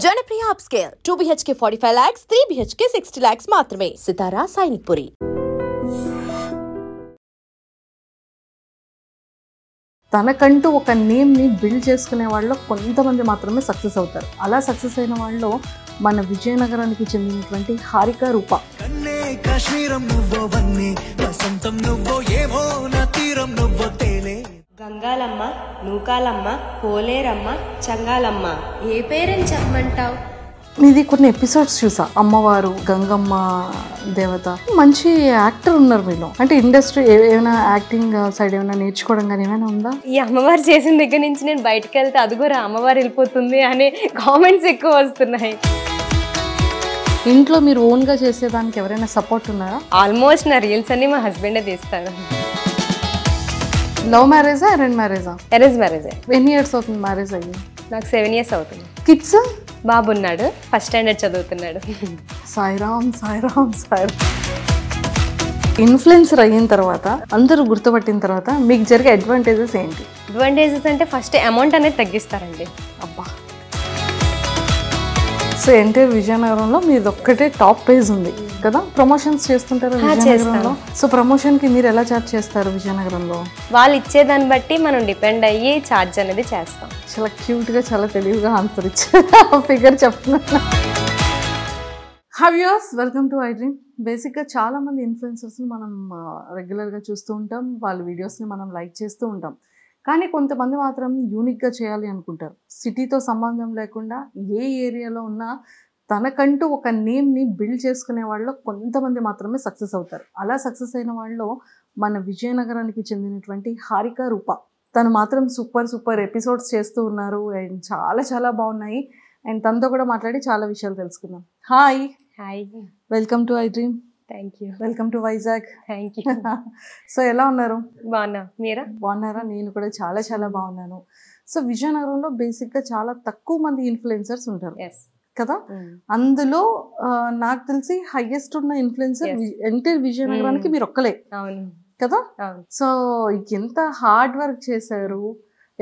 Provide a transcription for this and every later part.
Janapriya upscale 2 BHK 45 lakhs, 3 BHK 60 lakhs మాత్రమే. సితారా సైనిక్పురి. తనకంటూ ఒక నేమ్ని బిల్డ్ చేసుకునే వాళ్ళు కొంతమంది మాత్రమే సక్సెస్ అవుతారు. అలా సక్సెస్ అయిన వాళ్ళు మన విజయనగరానికి చెందినటువంటి హారిక రూప. గంగాలమ్మ, నూకాలమ్మ, పోలేరమ్మ, చంగాలమ్మ, ఏ పేరని చెప్పమంటావు? ఇది కొన్ని ఎపిసోడ్స్ చూసా. అమ్మవారు, గంగమ్మ దేవత. మంచి యాక్టర్ ఉన్నారు వీళ్ళు. అంటే ఇండస్ట్రీ ఏమైనా యాక్టింగ్ సైడ్ ఏమైనా నేర్చుకోవడం కానీ ఏమైనా ఉందా? ఈ అమ్మవారు చేసిన దగ్గర నుంచి నేను బయటకు వెళ్తే అదిగోరా అమ్మవారు వెళ్ళిపోతుంది అనే కామెంట్స్ ఎక్కువ వస్తున్నాయి. ఇంట్లో మీరు ఓన్గా చేసేదానికి ఎవరైనా సపోర్ట్ ఉన్నారా? ఆల్మోస్ట్ నా రీల్స్ అన్ని మా హస్బెండే తీస్తారు. లవ్ మ్యారేజా, అరేంజ్ మ్యారేజా? అరేంజ్ మ్యారేజే. ఎన్ని ఇయర్స్ అవుతుంది మ్యారేజ్ అయ్యి? నాకు 7 years అవుతుంది. కిడ్స్? బాబు ఉన్నాడు, ఫస్ట్ స్టాండర్డ్ చదువుతున్నాడు. సాయిరామ్ సాయిరామ్ సాయిరామ్. ఇన్ఫ్లుయెన్సర్ అయిన తర్వాత, అందరూ గుర్తుపట్టిన తర్వాత మీకు జరిగే అడ్వాంటేజెస్ ఏంటి? అడ్వాంటేజెస్ అంటే ఫస్ట్ అమౌంట్ అనేది తగ్గిస్తారండి. అబ్బా. సో ఎంటైర్ విజయనగరంలో మీది ఒక్కటే టాప్ పేజ్ ఉంది కదా? ప్రమోషన్స్ చేస్తుంటారు విజయనగరంలో. సో ప్రమోషన్ కి మీరు ఎలా చార్జ్ చేస్తారు విజయనగరంలో? వాళ్ళు ఇచ్చేదాన్ని బట్టి మనం డిపెండ్ అయ్యి చార్జ్ అనేది చేస్తాం. చాలా క్యూట్ గా, చాలా తెలివిగా ఆన్సర్ ఇచ్చారు. ఫిగర్ చెప్తున్నా. Hi viewers, welcome to I dream. బేసిక్గా చాలా మంది ఇన్ఫ్లుయెన్సర్స్ని మనం రెగ్యులర్గా చూస్తూ ఉంటాం. వాళ్ళ వీడియోస్ని మనం లైక్ చేస్తూ ఉంటాం. కానీ కొంతమంది మాత్రం యూనిక్గా చేయాలి అనుకుంటారు. సిటీతో సంబంధం లేకుండా ఏ ఏరియాలో ఉన్నా తనకంటూ ఒక నేమ్ని బిల్డ్ చేసుకునే వాళ్ళు కొంతమంది మాత్రమే సక్సెస్ అవుతారు. అలా సక్సెస్ అయిన వాళ్ళు మన విజయనగరానికి చెందినటువంటి హారిక రూప. తను మాత్రం సూపర్ ఎపిసోడ్స్ చేస్తూ ఉన్నారు అండ్ చాలా చాలా బాగున్నాయి. అండ్ తనతో కూడా మాట్లాడి చాలా విషయాలు తెలుసుకుందాం. Hi. Hi, welcome to I dream. Thank you. Welcome to Vizag. Thank you. So ఎలా ఉన్నారు? బాగున్నా, మీరా? బాగున్నారా? నేను కూడా చాలా చాలా బాగున్నాను. సో విజయనగరంలో బేసిక్గా చాలా తక్కువ మంది ఇన్ఫ్లుయెన్సర్స్ ఉంటారు కదా? అందులో నాకు తెలిసి హైయెస్ట్ ఉన్న ఇన్ఫ్లుయెన్సర్ ఎంటైర్ విజయనగరానికి మీరు ఒక్కలే కదా? సో ఎంత హార్డ్ వర్క్ చేశారు,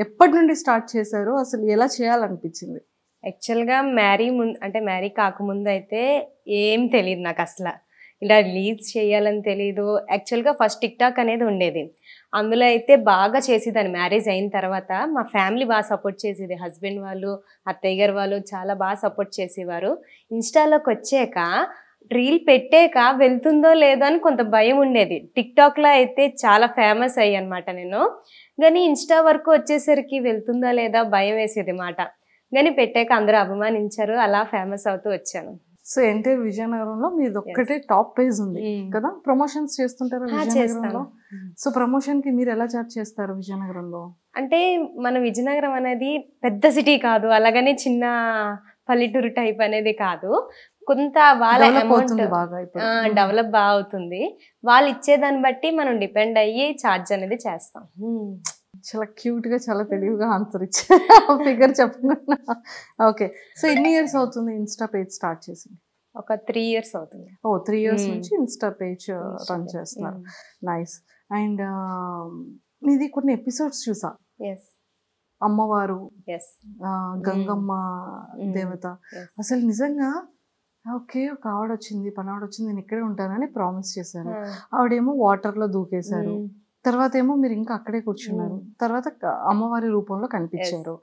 ఎప్పటి నుండి స్టార్ట్ చేశారు, అసలు ఎలా చేయాలనిపించింది? యాక్చువల్గా మ్యారీ కాకముందు అయితే ఏం తెలియదు నాకు అసలు. ఇలా రీల్స్ చేయాలని తెలీదు. యాక్చువల్గా ఫస్ట్ టిక్టాక్ అనేది ఉండేది, అందులో అయితే బాగా చేసేదాన్ని. మ్యారేజ్ అయిన తర్వాత మా ఫ్యామిలీ బాగా సపోర్ట్ చేసేది. హస్బెండ్ వాళ్ళు, అత్తయ్య గారు వాళ్ళు చాలా బాగా సపోర్ట్ చేసేవారు. ఇన్స్టాలోకి వచ్చాక రీల్ పెట్టాక వెళ్తుందో లేదో అని కొంత భయం ఉండేది. టిక్టాక్లో అయితే చాలా ఫేమస్ అయ్యి అనమాట నేను. కానీ ఇన్స్టా వరకు వచ్చేసరికి వెళ్తుందా లేదా భయం వేసేది మాట. కానీ పెట్టాక అందరూ అభిమానించారు, అలా ఫేమస్ అవుతూ వచ్చాను. సో ఎంటైర్ విజయనగరంలో మీది ఒక్కటే టాప్ పేజ్ ఉంది కదా? ప్రమోషన్స్ చేస్తుంటారు విజయనగరంలో. సో ప్రమోషన్ కి మీరు ఎలా చార్జ్ చేస్తారు విజయనగరంలో? అంటే మన విజయనగరం అనేది పెద్ద సిటీ కాదు, అలాగనే చిన్న పల్లెటూరు టైప్ అనేది కాదు. కొంత వాళ్ళ డెవలప్ బాగా అవుతుంది. వాళ్ళు ఇచ్చేదాన్ని బట్టి మనం డిపెండ్ అయ్యి చార్జ్ అనేది చేస్తాం. చాలా క్యూట్ గా, చాలా తెలివిగా ఆన్సర్ ఇచ్చారు. ఫిగర్ చెప్పకుండా. ఓకే. సో ఎన్ని ఇయర్స్ అవుతుంది ఇన్స్టా పేజ్ స్టార్ట్ చేసి? ఒక 3 years అవుతుంది. 3 years నుంచి ఇన్స్టా పేజ్ రన్ చేస్తున్నారు. నైస్. అండ్ మీది కొన్ని ఎపిసోడ్స్ చూసా. అమ్మవారు, గంగమ్మ దేవత. అసలు నిజంగా ఓకే, ఒక ఆవిడ వచ్చింది, పనావిడ వచ్చింది, నేను ఇక్కడే ఉంటానని ప్రామిస్ చేశారు. ఆవిడేమో వాటర్ లో దూకేశారు. తర్వాత ఏమో మీరు ఇంకా అక్కడే కూర్చున్నారు. తర్వాత అమ్మవారి రూపంలో కనిపించారు.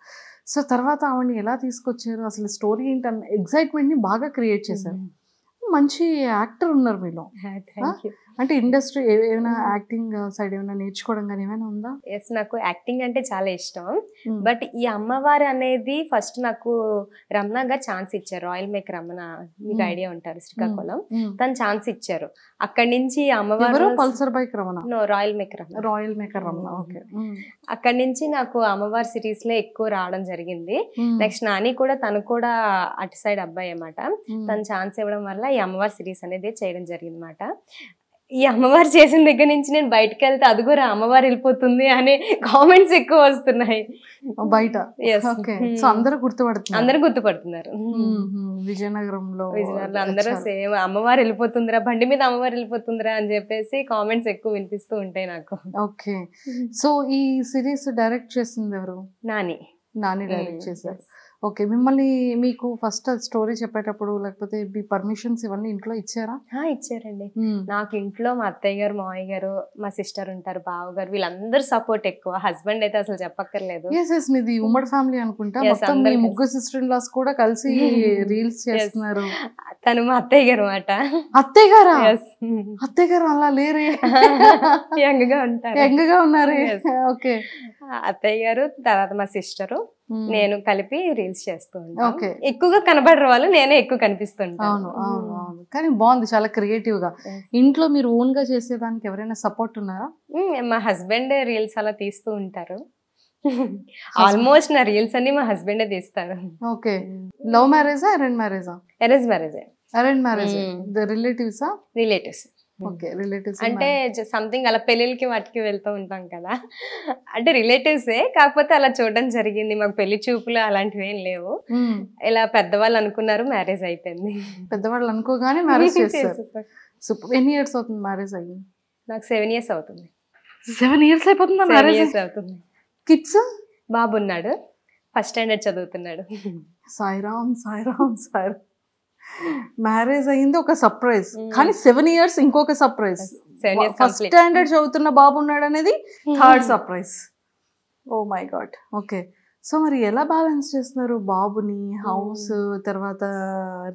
సో తర్వాత ఆవిడని ఎలా తీసుకొచ్చారు, అసలు స్టోరీ ఏంటన్న ఎగ్జైట్మెంట్ ని బాగా క్రియేట్ చేశారు. మంచి యాక్టర్ ఉన్నారు మీలో. అంటే ఇండస్ట్రీ ఏమైనా యాక్టింగ్ సైడ్ ఏమైనా నేర్చుకోవడం కానీ ఏమైనా ఉందా? ఎస్, నాకు యాక్టింగ్ అంటే చాలా ఇష్టం. బట్ ఈ అమ్మవారు అనేది ఫస్ట్ నాకు రమణ గారు ఛాన్స్ ఇచ్చారు. రాయల్ మేక్ రమణ, మీకు ఐడియా ఉంటారు, శ్రీకాకుళం. తను ఛాన్స్ ఇచ్చారు. అక్కడి నుంచి అమ్మవారు Pulsar bike Ramana, royal make Ramana. Royal maker Ramana. Okay. అక్కడి నుంచి నాకు అమ్మవారి సిరీస్ లో ఎక్కువ రావడం జరిగింది. నెక్స్ట్ నాని కూడా, తను కూడా అటు సైడ్ అబ్బాయి అన్నమాట. తను ఛాన్స్ ఇవ్వడం వల్ల ఈ అమ్మవారి సిరీస్ అనేది చేయడం జరిగింది అన్నమాట. ఈ అమ్మవారు చేసిన దగ్గర నుంచి నేను బయటకు వెళ్తే అదిగోరా అమ్మవారు వెళ్ళిపోతుంది అనే కామెంట్స్ ఎక్కువ వస్తున్నాయి బయట. అందరూ గుర్తుపడుతున్నారు విజయనగరంలో. అందరూ సేమ్ అమ్మవారు వెళ్ళిపోతుందిరా, బండి మీద అమ్మవారు వెళ్ళిపోతుందిరా అని చెప్పేసి కామెంట్స్ ఎక్కువ వినిపిస్తూ ఉంటాయి నాకు. ఓకే. సో ఈ సిరీస్ డైరెక్ట్ చేసింది ఎవరు? నాని. నాని డైరెక్ట్ చేశారు. ఓకే. మిమ్మల్ని మీకు ఫస్ట్ స్టోరీ చెప్పేటప్పుడు లేకపోతే మీ పర్మిషన్స్ ఇవన్నీ ఇంట్లో ఇచ్చారా? ఇచ్చారండి. నాకు ఇంట్లో మా అత్తయ్య గారు, మావయ్య గారు, మా సిస్టర్ ఉంటారు, బావగారు, వీళ్ళందరూ సపోర్ట్ ఎక్కువ. హస్బెండ్ అయితే అసలు చెప్పక్కర్లేదు. మీది ఉమ్మడి ఫ్యామిలీ అనుకుంటా. మొత్తం మీ ముగ్గురు సిస్టర్ ఇన్ లాస్ కూడా కలిసి రీల్స్ చేస్తున్నారు. తను మా అత్తయ్య గారు మాట. అత్తయ్య గారా? అత్తయ్య గారు అలా లేరే, యంగ్ గా ఉంటారు. యంగ్ గా ఉన్నారు. ఓకే. అత్తయ్య గారు, తర్వాత మా సిస్టరు, నేను కలిపి రీల్స్ చేస్తూ ఉంటాను. ఎక్కువగా కనబడరు వాళ్ళు, నేనే ఎక్కువ కనిపిస్తుంటాను. అవును అవును అవును. కానీ బాగుంది, చాలా క్రియేటివ్ గా. ఇంట్లో మీరు ఓన్ గా చేసేదానికి ఎవరైనా సపోర్ట్ ఉన్నారా? మా హస్బెండ్ రీల్స్ అలా తీస్తూ ఉంటారు. ఆల్మోస్ట్ నా రీల్స్ అన్ని మా హస్బెండే తీస్తారు. ఓకే. లవ్ మ్యారేజా అరేంజ్ మ్యారేజా? Arrange marriage. Arrange marriage. రిలేటివ్సా? రిలేటివ్స్. ఓకే. రిలేటివ్స్ అంటే సంథింగ్ అలా పెళ్ళిళ్ళకి వాటికి వెళ్తూ ఉంటాం కదా, అంటే రిలేటివ్సే, కాకపోతే అలా చూడడం జరిగింది. మాకు పెళ్లి చూపులు అలాంటివి ఏం లేవు. ఇలా పెద్దవాళ్ళు అనుకున్నారు, మ్యారేజ్ అయిపోయింది. పెద్దవాళ్ళు అనుకోగానే మ్యారేజ్ చేస్తారు. ఎన్ని ఇయర్స్ అవుతుంది మ్యారేజ్ అయ్యి? నాకు 7 years అవుతుంది. 7 years అయిపోతుందా మ్యారేజ్? అవుతుంది. కిడ్స్? బాబు ఉన్నాడు, ఫస్ట్ స్టాండర్డ్ చదువుతున్నాడు. సాయిరామ్ సాయిరామ్ సాయిరామ్. మ్యారేజ్ అయింది ఒక సర్ప్రైజ్, కానీ 7 years ఇంకొక సర్ప్రైజ్. ఫస్ట్ స్టాండర్డ్ చదువుతున్న బాబు ఉన్నాడు అనేది third surprise. Oh my God. Okay. So మరి ఎలా బ్యాలెన్స్ చేస్తున్నారు బాబుని, హౌస్, తర్వాత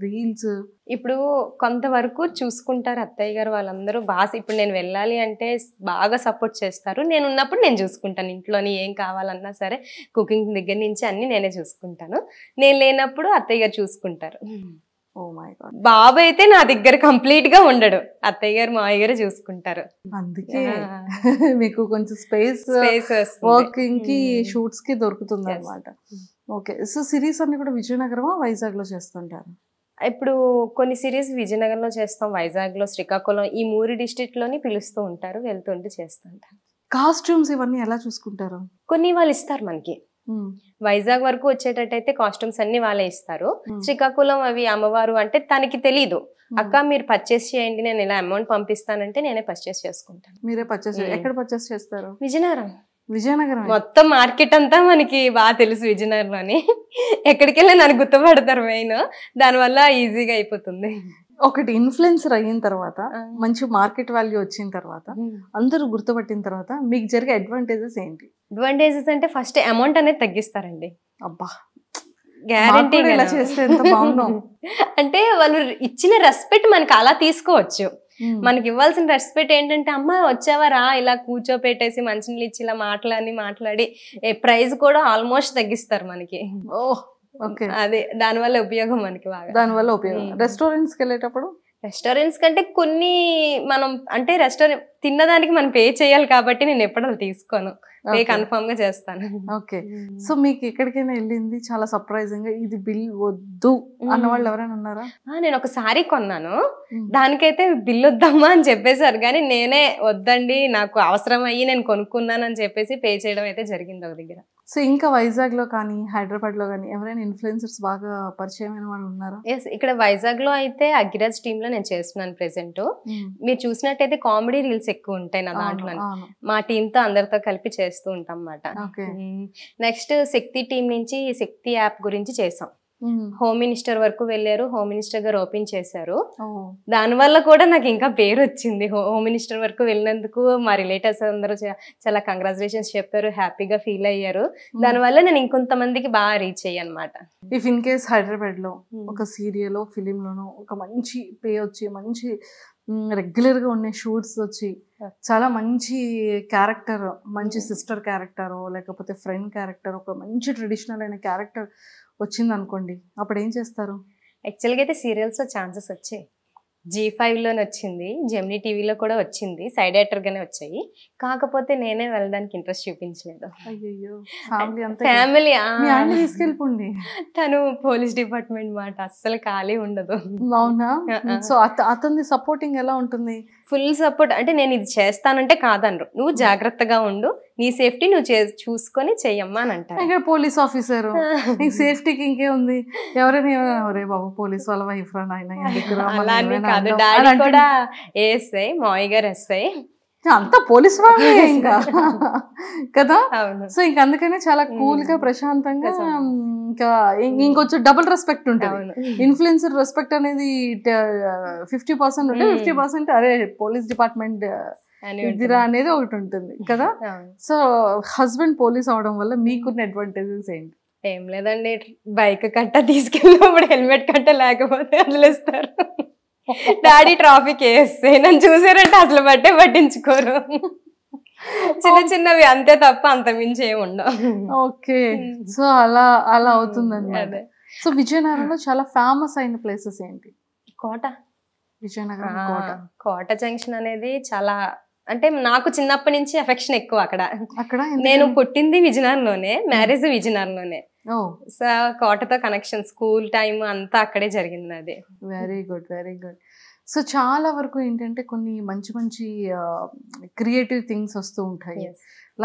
రీల్స్? ఇప్పుడు కొంతవరకు చూసుకుంటారు అత్తయ్య గారు వాళ్ళందరూ బాగా. ఇప్పుడు నేను వెళ్ళాలి అంటే బాగా సపోర్ట్ చేస్తారు. నేను ఉన్నప్పుడు నేను చూసుకుంటాను, ఇంట్లోని ఏం కావాలన్నా సరే కుకింగ్ దగ్గర నుంచి అన్ని నేనే చూసుకుంటాను. నేను లేనప్పుడు అత్తయ్య గారు చూసుకుంటారు. ఓ మై గాడ్. బాబు అయితే నా దగ్గర కంప్లీట్ గా ఉండడు, అత్తయ్య గారు మావయ్య గారు చూసుకుంటారు. అందుకే మీకు కొంచెం స్పేస్ వర్కింగ్ కి, షూట్స్ కి దొరుకుతుంది అనమాట. ఓకే. సో సిరీస్ అన్ని కూడా విజయనగరమా వైజాగ్ లో చేస్తుంటారు? ఇప్పుడు కొన్ని సిరీస్ విజయనగరంలో చేస్తాం, వైజాగ్ లో, శ్రీకాకుళం, ఈ 3 డిస్ట్రిక్ట్ లోని పిలుస్తూ ఉంటారు, వెళ్తుంటే చేస్తుంటారు. కాస్ట్యూమ్స్ ఇవన్నీ ఎలా చూసుకుంటారు? కొన్ని వాళ్ళు ఇస్తారు మనకి. వైజాగ్ వరకు వచ్చేటట్టయితే కాస్ట్యూమ్స్ అన్ని వాళ్ళే ఇస్తారు. శ్రీకాకుళం అవి అమ్మవారు అంటే తనకి తెలీదు, అక్క మీరు పర్చేస్ చేయండి, నేను ఇలా అమౌంట్ పంపిస్తానంటే నేనే పర్చేస్ చేసుకుంటాను. మీరే పర్చేస్? ఎక్కడ పర్చేస్ చేస్తారు? విజయనగరం. విజయనగరం మొత్తం మార్కెట్ అంతా మనకి బాగా తెలుసు విజయనగరంలోని. ఎక్కడికి వెళ్ళి నన్ను గుర్తుపడతారు మెయిన్, దానివల్ల ఈజీగా అయిపోతుంది. ఒకటి ఇన్ఫ్లుయెన్సర్ అయిన తర్వాత, మంచి మార్కెట్ వాల్యూ వచ్చిన తర్వాత, అందరూ గుర్తుపట్టిన తర్వాత మీకు జరిగే అడ్వాంటేజెస్ ఏంటి? అడ్వాంటేజెస్ అంటే ఫస్ట్ అమౌంట్ అనేది తగ్గిస్తారండి. అబ్బా, గ్యారంటీ. చేస్తే ఎంత బాగుందో. అంటే వాళ్ళు ఇచ్చిన రెస్పెక్ట్ మనకి అలా తీసుకోవచ్చు. మనకి ఇవ్వాల్సిన రెస్పెక్ట్ ఏంటంటే, అమ్మ వచ్చావరా, ఇలా కూర్చోపెట్టేసి మంచినీళ్ళు ఇచ్చి ఇలా మాట్లాడి ప్రైస్ కూడా ఆల్మోస్ట్ తగ్గిస్తారు మనకి. అదే దానివల్ల ఉపయోగం మనకి బాగా. దానివల్ల ఉపయోగం. రెస్టారెంట్స్ కి వెళ్ళేటప్పుడు, రెస్టారెంట్స్ కంటే కొన్ని మనం అంటే రెస్టారెంట్ తిన్నదానికి మనం పే చేయాలి కాబట్టి నేను ఎప్పుడు తీసుకోను, పే కన్ఫర్మ్ గా చేస్తాను. ఓకే. సో మీకు ఎక్కడికైనా వెళ్ళింది చాలా సర్ప్రైజింగ్ గా ఇది బిల్ వద్దు అన్న వాళ్ళు ఎవరైనా ఉన్నారా? నేను ఒక సారీ కొన్నాను, దానికైతే బిల్ వద్దమ్మా అని చెప్పేశారు, కానీ నేనే వద్దండి నాకు అవసరం అయ్యి నేను కొనుక్కున్నాను అని చెప్పేసి పే చేయడం అయితే జరిగింది ఒక దగ్గర. సో ఇంకా వైజాగ్ లో కానీ హైదరాబాద్ లో కానీ ఎవరైనా ఇన్ఫ్లుయెన్సర్స్ బాగా పరిచయమైన వాళ్ళు ఉన్నారా? ఎస్, ఇక్కడ వైజాగ్ లో అయితే అగ్గిరాజ్ టీమ్ లో నేను చేస్తున్నాను ప్రెసెంట్. మీరు చూసినట్టయితే కామెడీ రీల్స్ ఎక్కువ ఉంటాయి నా దాంట్లో. మా టీమ్ తో అందరితో కలిపి చేస్తూ ఉంటాం అన్నమాట. నెక్స్ట్ శక్తి టీం నుంచి శక్తి యాప్ గురించి చేసాం. హోమ్ మినిస్టర్ వరకు వెళ్ళారు, హోమ్ మినిస్టర్ గారు ఓపెన్ చేశారు. దానివల్ల కూడా నాకు ఇంకా పేరు వచ్చింది. హోమ్ మినిస్టర్ వరకు వెళ్ళినందుకు మా రిలేటివ్స్ అందరూ చాలా కంగ్రాచులేషన్స్ చెప్పారు, హ్యాపీగా ఫీల్ అయ్యారు. దానివల్ల నేను ఇంకొంతమందికి బాగా రీచ్ అయ్యాను అనమాట. ఇఫ్ ఇన్ కేస్ హైదరాబాద్ లో ఒక సీరియల్ ఫిలిం లోనో ఒక మంచి పే వచ్చి, మంచి రెగ్యులర్ గా ఉండే షూట్స్ వచ్చి, చాలా మంచి క్యారెక్టర్, మంచి సిస్టర్ క్యారెక్టర్ లేకపోతే ఫ్రెండ్ క్యారెక్టర్, ఒక మంచి ట్రెడిషనల్ అయిన క్యారెక్టర్ వచ్చింది అనుకోండి, అప్పుడు ఏం చేస్తారు? యాక్చువల్గా అయితే సీరియల్స్ లో ఛాన్సెస్ వచ్చాయి. G5లోనే వచ్చింది, జెమినీ టీవీలో కూడా వచ్చింది, సైడ్ యాక్టర్ గానే వచ్చాయి. కాకపోతే నేనే వెళ్ళడానికి ఇంట్రెస్ట్ చూపించలేదు. ఫ్యామిలీ తీసుకెళ్ళిపోండి. తను పోలీస్ డిపార్ట్మెంట్ మాట, అస్సలు ఖాళీ ఉండదు. అవునా? సో అతని సపోర్టింగ్ ఎలా ఉంటుంది? Full support. అంటే నేను ఇది చేస్తానంటే కాదనరు, నువ్వు జాగ్రత్తగా ఉండు, నీ సేఫ్టీ నువ్వు చూసుకొని చెయ్యమ్మా అని అంటారు. ఇక్కడ పోలీస్ ఆఫీసర్, నీకు సేఫ్టీకి ఇంకే ఉంది, ఎవరైనా ఒరే బాబు పోలీస్ వాళ్ళ వైఫ్ రా నాయన. అలానే కాదు, డాడీ కూడా ఏఎస్ఐ, మావయ్య గారు ఎస్ఐ, అంతా పోలీస్ వాళ్ళే ఇంకా కదా. అవును. సో ఇంక అందుకనే చాలా కూల్ గా ప్రశాంతంగా ఇంకా ఇంకొంచెం డబుల్ రెస్పెక్ట్ ఉంటుంది. అవును. ఇన్ఫ్లుయెన్సర్ రెస్పెక్ట్ అనేది 50% ఉంటే 50% అరే పోలీస్ డిపార్ట్మెంట్ ఇదిరా అనేది ఒకటి ఉంటుంది కదా. సో హస్బెండ్ పోలీస్ అవడం వల్ల మీకున్న అడ్వాంటేజెస్ ఏంటి? ఏం లేదండి, బైక్ కట్ట తీసుకెళ్ళినప్పుడు హెల్మెట్ కట్ట లేకపోతే వదిలేస్తారు. డాడీ ట్రాఫిక్ వేస్తే నన్ను చూసారంటే అసలు పట్టించుకోరు. చిన్న చిన్నవి అంతే తప్ప అంత మించి ఏమి ఉండవు. ఓకే, సో అలా అలా అవుతుందండి. సో విజయనగరంలో చాలా ఫేమస్ అయిన ప్లేసెస్ ఏంటి? కోట, విజయనగరం కోట. కోట జంక్షన్ అనేది చాలా, అంటే నాకు చిన్నప్పటి నుంచి ఎఫెక్షన్ ఎక్కువ అక్కడ. అక్కడ నేను పుట్టింది విజయనగరంలోనే, మ్యారేజ్ విజయనగరంలోనే. సో కోటతో కనెక్షన్, స్కూల్ టైం అంతా అక్కడే జరిగింది నాది. Very good, very good. So చాలా వరకు ఏంటంటే కొన్ని మంచి మంచి క్రియేటివ్ థింగ్స్ వస్తూ ఉంటాయి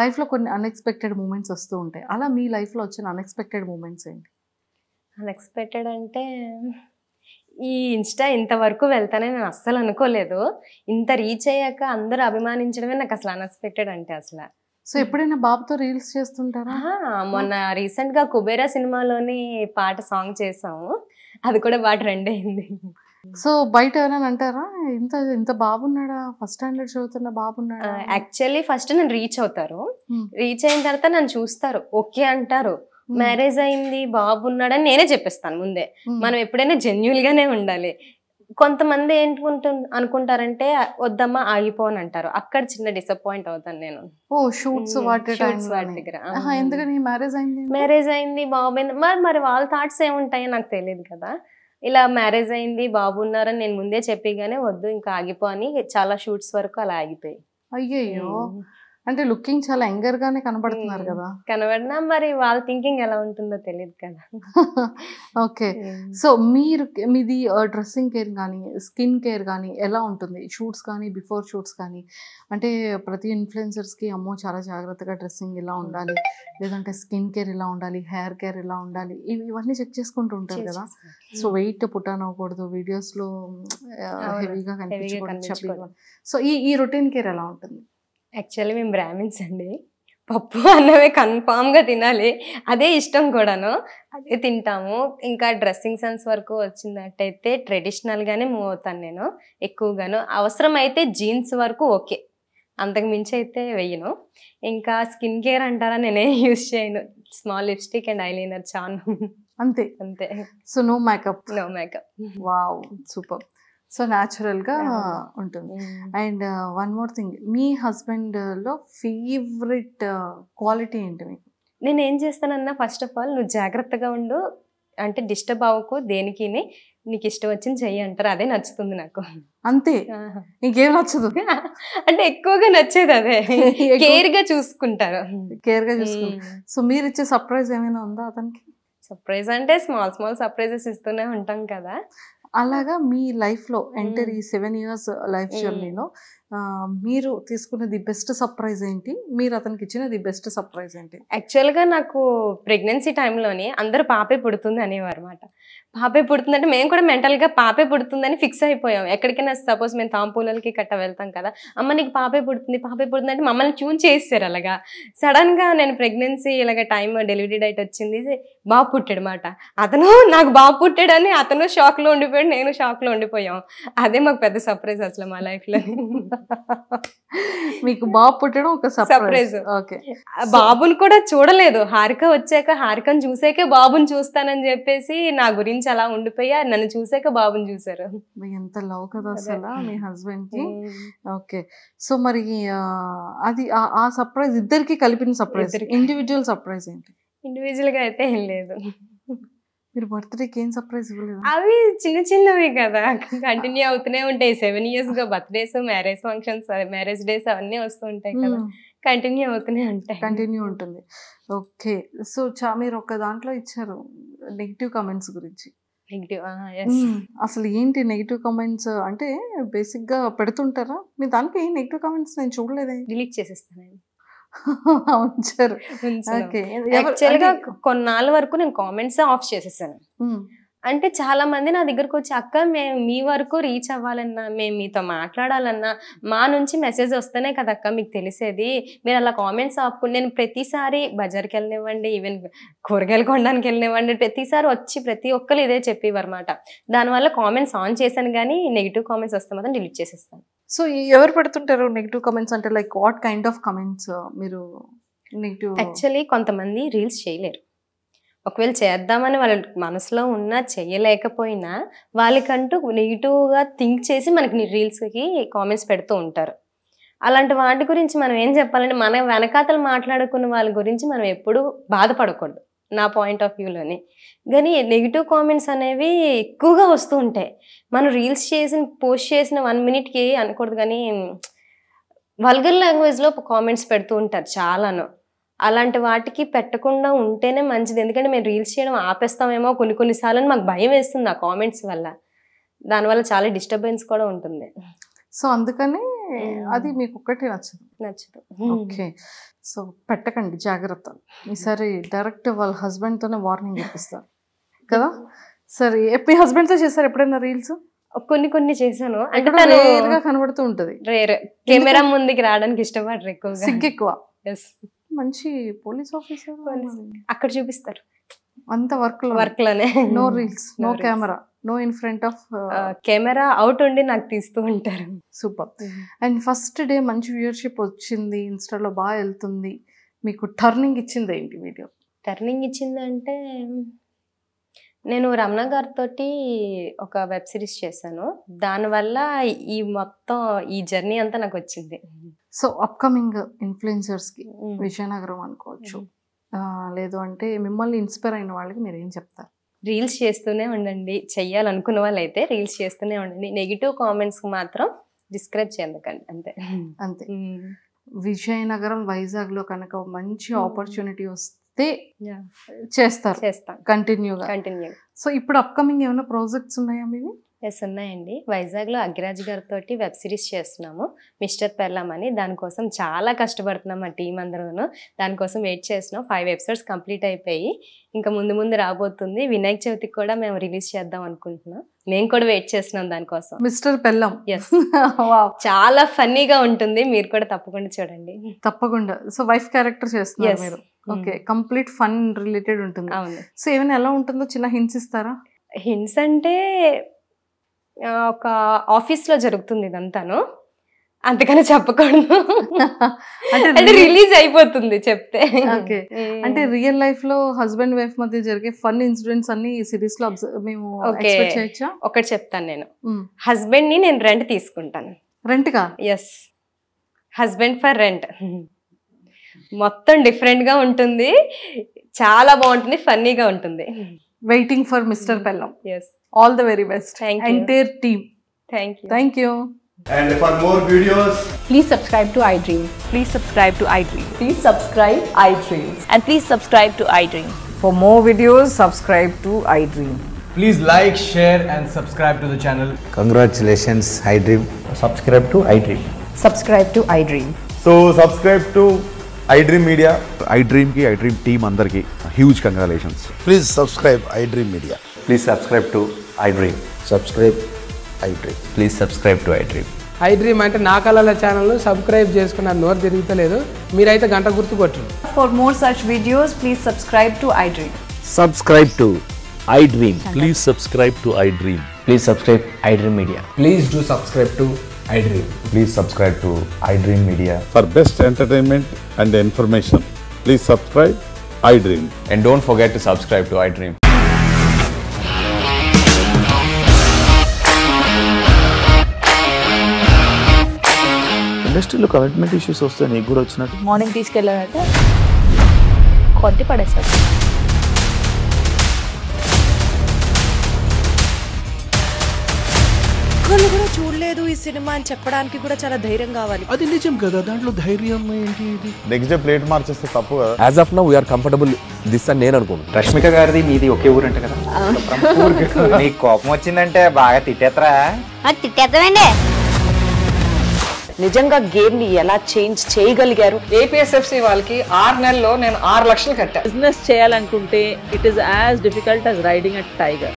లైఫ్లో, కొన్ని అన్ఎక్స్పెక్టెడ్ మూమెంట్స్ వస్తూ ఉంటాయి. అలా మీ లైఫ్లో వచ్చిన అన్ఎక్స్పెక్టెడ్ మూమెంట్స్ ఏంటి? అన్ఎక్స్పెక్టెడ్ అంటే ఈ ఇన్స్టా ఇంతవరకు వెళ్తానని నేను అస్సలు అనుకోలేదు. ఇంత రీచ్ అయ్యాక అందరూ అభిమానించడమే నాకు అసలు అన్ఎక్స్పెక్టెడ్ అంటే అసలు. సో ఎప్పుడైనా బాబుతో రీల్స్ చేస్తుంటారా? మొన్న రీసెంట్ గా కుబేరా సినిమాలోని పాట సాంగ్ చేసాము, అది కూడా బాగా ట్రెండ్ అయింది. సో బయట ఎవరైనా అంటారా ఇంత ఇంత బాబున్నాడా, ఫస్ట్ స్టాండర్డ్ చదువుతున్న బాబున్నాడా? యాక్చువల్లీ ఫస్ట్ నేను రీచ్ అవుతారు, రీచ్ అయిన తర్వాత నన్ను చూస్తారు, ఓకే అంటారు, మ్యారేజ్ అయింది బాబున్నాడని నేనే చెప్పేస్తాను ముందే. మనం ఎప్పుడైనా జెన్యూన్ గానే ఉండాలి. కొంతమంది అనుకుంటారంటే వద్దమ్మా ఆగిపోని అంటారు, అక్కడ చిన్న డిసప్పాయింట్ అవుతాను నేను. షూట్స్ వాటి దగ్గర ఎందుకని మ్యారేజ్ అయింది బాబు అయింది, మరి వాళ్ళ థాట్స్ ఏముంటాయో నాకు తెలియదు కదా. ఇలా మ్యారేజ్ అయింది బాబు ఉన్నారని నేను ముందే చెప్పిగానే వద్దు ఇంకా ఆగిపో అని చాలా షూట్స్ వరకు అలా ఆగిపోయి. అయ్యయ్యో, అంటే లుకింగ్ చాలా యంగర్ గానే కనబడుతున్నారు కదా. కనబడినా మరి వాళ్ళ థింకింగ్ ఎలా ఉంటుందో తెలియదు కదా. ఓకే, సో మీది డ్రెస్సింగ్ కేర్ కానీ స్కిన్ కేర్ కానీ ఎలా ఉంటుంది? షూట్స్ కానీ బిఫోర్ షూట్స్ కానీ, అంటే ప్రతి ఇన్ఫ్లుయెన్సర్స్కి అమ్మో చాలా జాగ్రత్తగా డ్రెస్సింగ్ ఇలా ఉండాలి, లేదంటే స్కిన్ కేర్ ఇలా ఉండాలి, హెయిర్ కేర్ ఇలా ఉండాలి, ఇవన్నీ చెక్ చేసుకుంటూ ఉంటారు కదా. సో వెయిట్ పుట్టాన్ అవ్వకూడదు, వీడియోస్లో హెవీగా కనిపించకూడదు. సో ఈ రొటీన్ కేర్ ఎలా ఉంటుంది? యాక్చువల్లీ మేము బ్రాహ్మిన్స్ అండి, పప్పు అన్నమే కన్ఫామ్గా తినాలి, అదే ఇష్టం కూడాను, అదే తింటాము. ఇంకా డ్రెస్సింగ్ సెన్స్ వరకు వచ్చినట్టయితే ట్రెడిషనల్గానే మూవ్ అవుతాను నేను ఎక్కువగాను. అవసరం అయితే జీన్స్ వరకు ఓకే, అంతకు మించి అయితే వెయ్యను. ఇంకా స్కిన్ కేర్ అంటారా నేనే యూజ్ చేయను, స్మాల్ లిప్స్టిక్ అండ్ ఐలైనర్ చాలు, అంతే అంతే. So no makeup? No makeup. Wow, super. So న్యాచురల్గా ఉంటుంది. అండ్ వన్ మోర్ థింగ్, మీ హస్బెండ్లో ఫేవరెట్ క్వాలిటీ ఏంటి మీకు? నేను ఏం చేస్తానన్నా ఫస్ట్ ఆఫ్ ఆల్ నువ్వు జాగ్రత్తగా ఉండు, అంటే డిస్టర్బ్ అవ్వకు దేనికి, నీకు ఇష్టం వచ్చింది చెయ్యి అంటారు, అదే నచ్చుతుంది నాకు. అంతే, ఇంకేం నచ్చదు? అంటే ఎక్కువగా నచ్చేది అదే, కేర్గా చూసుకుంటారు. కేర్గా చూసుకుంటారు. సో మీరు ఇచ్చే సర్ప్రైజ్ ఏమైనా ఉందా అతనికి? సర్ప్రైజ్ అంటే స్మాల్ స్మాల్ సర్ప్రైజెస్ ఇస్తూనే ఉంటాం కదా. అలాగా మీ లైఫ్లో ఎంటర్ ఈ 7 years లైఫ్ జర్నీలో మీరు తీసుకున్న ది బెస్ట్ సర్ప్రైజ్ ఏంటి? మీరు అతనికి ఇచ్చిన ది బెస్ట్ సర్ప్రైజ్ ఏంటి? యాక్చువల్గా నాకు ప్రెగ్నెన్సీ టైంలోనే అందరూ పాపే పుడుతుంది అనేవారు అనమాట. పాపే పుడుతుందంటే మేము కూడా మెంటల్గా పాపే పుడుతుందని ఫిక్స్ అయిపోయాం. ఎక్కడికైనా సపోజ్ మేము తాంపూలకి కట్ట వెళ్తాం కదా, అమ్మ నీకు పాపే పుడుతుంది అంటే మమ్మల్ని ట్యూన్ చేస్తారు. అలాగా సడన్గా నేను ప్రెగ్నెన్సీ ఇలాగ టైం డెలివరీ డేట్ వచ్చింది, బాబు పుట్టాడు మాట. అతను నాకు బాబు పుట్టాడని అతను షాక్లో ఉండిపోయాడు, నేను షాక్లో ఉండిపోయాం. అదే మాకు పెద్ద సర్ప్రైజ్ అసలు మా లైఫ్లో. మీకు బాబు పుట్టడం ఒక సర్ప్రైజ్. ఓకే, బాబుని కూడా చూడలేదు, హారిక వచ్చాక హారికను చూసాకే బాబుని చూస్తానని చెప్పేసి నా గురించి అలా ఉండిపోయి నన్ను చూసాక బాబుని చూసారు. ఎంత లవ్ కదా అసలు మీ హస్బెండ్ కి. ఓకే, సో మరి అది ఆ సర్ప్రైజ్ ఇద్దరికి కలిపిన సర్ప్రైజ్, ఇండివిజువల్ సర్ప్రైజ్ ఏంటి? ఇండివిజువల్ గా అయితే ఏం లేదు. మీరు బర్త్డేకి ఏం సర్ప్రైజ్ ఇవ్వలేదు? అవి చిన్న చిన్నవి కదా, కంటిన్యూ అవుతూనే ఉంటాయి. 7 years గా birthdays, marriage functions, marriage days అవన్నీ వస్తూ ఉంటాయి కదా, కంటిన్యూ అవుతూనే ఉంటాయి. కంటిన్యూ ఉంటుంది. ఓకే, సో మీరు ఒక దాంట్లో ఇచ్చారు నెగిటివ్ కామెంట్స్ గురించి. అసలు ఏంటి నెగిటివ్ కామెంట్స్ అంటే? బేసిక్ గా పెడుతుంటారా మీ దానికి? నెగిటివ్ కామెంట్స్ నేను చూడలేదే. డిలీట్ చేసేస్తాను. ఉంచారు. యాక్చువల్గా కొన్నాళ్ళ వరకు నేను కామెంట్స్ ఆఫ్ చేసేసాను. అంటే చాలా మంది నా దగ్గరకు వచ్చి అక్క మేము మీ వరకు రీచ్ అవ్వాలన్నా మేము మీతో మాట్లాడాలన్నా మా నుంచి మెసేజ్ వస్తేనే కదక్క మీకు తెలిసేది, మీరు అలా కామెంట్స్ ఆపుకుని నేను ప్రతిసారి బజార్కి వెళ్ళనివ్వండి ఈవెన్ కూరగాయలు కొనడానికి వెళ్ళనివ్వండి ప్రతిసారి వచ్చి ప్రతి ఒక్కరు ఇదే చెప్పేవారు అనమాట. దానివల్ల కామెంట్స్ ఆన్ చేశాను కానీ నెగిటివ్ కామెంట్స్ వస్తే మాత్రం డిలీట్ చేసేస్తాను. సో ఎవరు పెడుతుంటారు నెగిటివ్ కామెంట్స్ అంటే like what kind of comments మీరు నెగిటివ్? యాక్చువల్లీ కొంతమంది రీల్స్ చేయలేరు, ఒకవేళ చేద్దామని వాళ్ళ మనసులో ఉన్నా చేయలేకపోయినా వాళ్ళకంటూ నెగిటివ్గా థింక్ చేసి మనకి రీల్స్కి కామెంట్స్ పెడుతూ ఉంటారు. అలాంటి వాటి గురించి మనం ఏం చెప్పాలంటే మన వెనకాతలు మాట్లాడుకున్న వాళ్ళ గురించి మనం ఎప్పుడూ బాధపడకూడదు నా పాయింట్ ఆఫ్ వ్యూలోని. కానీ నెగిటివ్ కామెంట్స్ అనేవి ఎక్కువగా వస్తూ ఉంటాయి. మనం రీల్స్ పోస్ట్ చేసిన 1 minute అనకూడదు కానీ వల్గర్ లాంగ్వేజ్లో కామెంట్స్ పెడుతూ ఉంటారు చాలాను. అలాంటి వాటికి పెట్టకుండా ఉంటేనే మంచిది, ఎందుకంటే మేము రీల్స్ చేయడం ఆపేస్తామేమో కొన్నిసార్లు మాకు భయం వేస్తుంది ఆ కామెంట్స్ వల్ల. దానివల్ల చాలా డిస్టర్బెన్స్ కూడా ఉంటుంది. సో అందుకని అది మీకు ఒక్కటే నచ్చదు. ఓకే, సో పెట్టకండి, జాగ్రత్త. ఈసారి డైరెక్ట్ వాళ్ళ హస్బెండ్తోనే వార్నింగ్ ఇప్పిస్తారు కదా. సరే, మీ హస్బెండ్తో చేస్తారు ఎప్పుడైనా రీల్స్? కొన్ని చేశాను. అంటే రేర్గా కనబడుతూ ఉంటది, రేర్ కెమెరా ముందుకి రావడానికి ఇష్టపడరు, ఎక్కువగా సిగ్గు ఎక్కువ. మంచి పోలీస్ ఆఫీసర్ అక్కడ చూపిస్తారు అంత వర్క్ లోనే. No reels, no camera, no in front of camera out ఉండి నాకు తీస్తూ ఉంటారు. సూపర్. అండ్ ఫస్ట్ డే మంచి వ్యూవర్షిప్ వచ్చింది, ఇన్స్టాలో బాగా వెళ్తుంది, మీకు టర్నింగ్ ఇచ్చింది ఏంటి వీడియో? టర్నింగ్ ఇచ్చిందంటే నేను రమణ గారితో ఒక వెబ్ సిరీస్ చేశాను, దానివల్ల మొత్తం ఈ జర్నీ అంతా నాకు వచ్చింది. సో అప్కమింగ్ ఇన్ఫ్లుయెన్సర్స్కి విజయనగరం అనుకోవచ్చు, లేదు అంటే మిమ్మల్ని ఇన్స్పైర్ అయిన వాళ్ళకి మీరు ఏం చెప్తారు? రీల్స్ చేస్తూనే ఉండండి, చెయ్యాలనుకున్న వాళ్ళు అయితే రీల్స్ చేస్తూనే ఉండండి, నెగిటివ్ కామెంట్స్కి మాత్రం డిస్క్రైబ్ చేయకండి, అంతే. విజయనగరం వైజాగ్లో కనుక మంచి ఆపర్చునిటీ వస్తే చేస్తాం కంటిన్యూగా. సో ఇప్పుడు అప్కమింగ్ ఏమైనా ప్రాజెక్ట్స్ ఉన్నాయా మీవి? ఎస్, ఉన్నాయండి. వైజాగ్లో అగ్గిరాజ్ గారితో వెబ్ సిరీస్ చేస్తున్నాము, మిస్టర్ పెల్లాం అని. దానికోసం చాలా కష్టపడుతున్నాం మా టీం అందరూను. దానికోసం వెయిట్ చేస్తున్నాం. 5 episodes కంప్లీట్ అయిపోయి ఇంకా ముందు రాబోతుంది. వినాయక చవితికి కూడా మేము రిలీజ్ చేద్దాం అనుకుంటున్నాం. మేము కూడా వెయిట్ చేస్తున్నాం దానికోసం. మిస్టర్ పెల్లాం, ఎస్, చాలా ఫన్నీగా ఉంటుంది, మీరు కూడా తప్పకుండా చూడండి. తప్పకుండా. సో వైఫ్ క్యారెక్టర్ చేస్తున్నారు మీరు? ఓకే, కంప్లీట్ ఫన్ రిలేటెడ్ ఉంటుంది. అవును. సో ఏమైనా ఎలా ఉంటుందో చిన్న హింట్స్ ఇస్తారా? హింట్స్ అంటే ఒక ఆఫీస్లో జరుగుతుంది ఇదంతాను, అంతకన్నా చెప్పకూడదు, అంటే రిలీజ్ అయిపోతుంది చెప్తే. ఓకే, అంటే రియల్ లైఫ్ లో హస్బెండ్ వైఫ్ మధ్య జరిగే ఫన్ ఇన్సిడెంట్స్ అన్ని ఈ సిరీస్ లో మేము ఎక్స్పెక్ట్ చేయొచ్చా? ఒకటి చెప్తాను, నేను హస్బెండ్ ని నేను రెంట్ తీసుకుంటాను. రెంట్ గా? Yes, husband for rent. మొత్తం డిఫరెంట్ గా ఉంటుంది, చాలా బాగుంటుంది, ఫన్నీగా ఉంటుంది. వెయిటింగ్ ఫర్ మిస్టర్ పెల్లాం. Yes, all the very best. Thank you. Entire team. Thank you. And for more videos, please subscribe to iDream. Please subscribe to iDream. Please subscribe iDream. And please subscribe to iDream. For more videos, subscribe to iDream. please like, share and subscribe to the channel. Congratulations, iDream. Subscribe to iDream. Subscribe to iDream. So subscribe to iDream Media. iDream ki iDream team andarki huge congratulations. Please subscribe iDream Media. Please subscribe to iDream. Subscribe iDream. Please subscribe to iDream. iDream అంటే నా కళల channel subscribe చేసుకున్న నోరు తిరుగుతలేదు, మీరైతే గంట గుర్తు కొట్టండి. For more such videos, please subscribe to iDream. Subscribe to iDream. Please subscribe to iDream. Please subscribe iDream Media. Please do subscribe to iDream. Please subscribe to iDream Media. For best entertainment and information, please subscribe iDream. And don't forget to subscribe to iDream. ఇండస్ట్రీలో commitment issues వస్తే నీకు కూడా వచ్చినట్టు? Morning తీసుకెళ్ళాలంటే కొట్టి పడేస్తారు. ఒక్కళ్ళు కూడా చూడలేదు ఈ సినిమా అని చెప్పడానికి కూడా చాలా ధైర్యం కావాలి. అది నిజం కదా, దాంట్లో ధైర్యం ఏంటి? నెక్స్ట్ డే ప్లేట్ మార్చేస్తే తప్పు కదా. As of now we are comfortable this అని నేను అనుకుంటున్నాను. రష్మిక గారిది మీది ఒకే ఊరు అంట కదా? నీకు కోపం వచ్చిందంటే బాగా తిట్టేత్తరా? తిట్టేద్దామండి. నిజంగా గేమ్ ని ఎలా చేంజ్ చేయగలిగారు? ఏపీఎస్ఎఫ్సి వాళ్ళకి 6 నెలల్లో నేను 6 లక్షలు కట్టా. బిజినెస్ చేయాలనుకుంటే it is as difficult as riding a tiger.